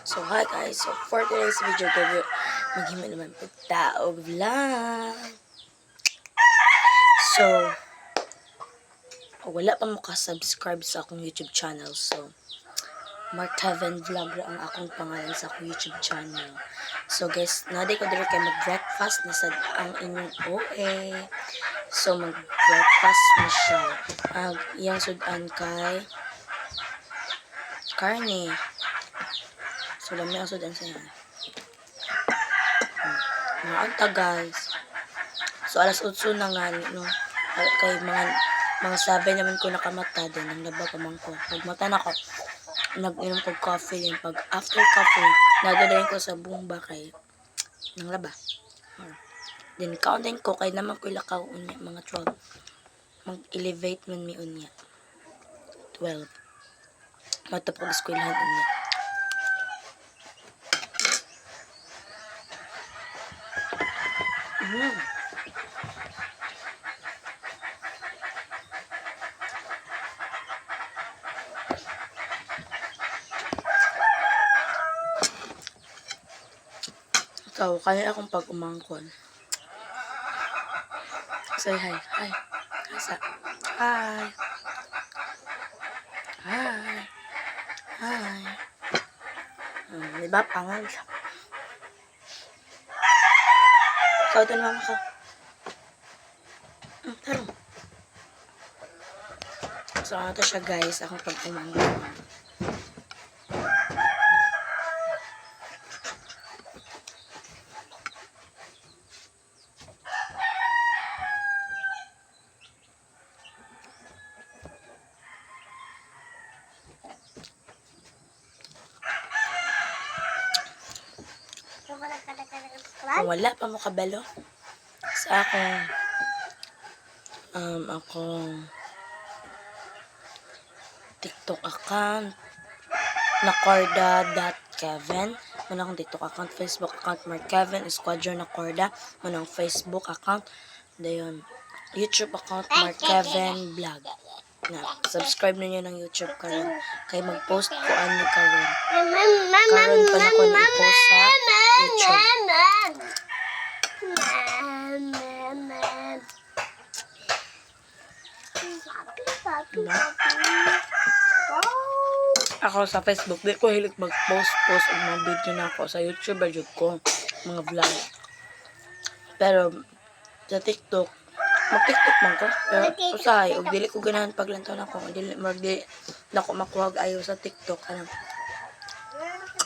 So hi guys, so for today's video maghimo naman po taog vlog. So wala pa mo ka-subscribe sa akong YouTube channel. So Mark Kevin Vlog ra ang akong pangalan sa akong YouTube channel. So guys, naday ko diri kay mag-breakfast na sad ang inyong OA. So mag-breakfast na siya. Iyang sudan kay karne. So lami ang sudan sa iya. Mga anta guys. So alas 8 na nga no. Kay mga 7 naman ko nakamata din nang laba pa man ko. Pagmata na ko, nag-inom ko coffee din. Pag after coffee, nagadayin ko sa bumba kay nang laba. Then counting ko kay naman ko ilakaw unya mga 12. Mag-elevate man mi unya. 12. Matapos eskwelahan unya. So, kaya akong pag-umangkon. Say hi. Hi. Asa? Hi. Hi. Hi. Diba? Pangal siya. So, ito naman ako. Taro. So, ito siya guys. Akong pag-umangkon. Kung wala pa mo kabalo sa akong TikTok account nakorda.kevin muna akong TikTok account, Facebook account Mark Kevin Squadron Nakorda muna akong Facebook account, dayon YouTube account Mark Kevin Vlog na subscribe ninyo ng YouTube karon kay mag-post ko ani karon pa na ko i-post sa YouTube. Ako sa Facebook, di ko hilig mag-post og mga video na ako. Sa YouTube, ayun ko, mga vlog. Pero, sa TikTok, mag-TikTok man ko. Pero, usahay, og dili ko ganahan paglantaw na ako. Dili na ako makuha ayaw sa TikTok.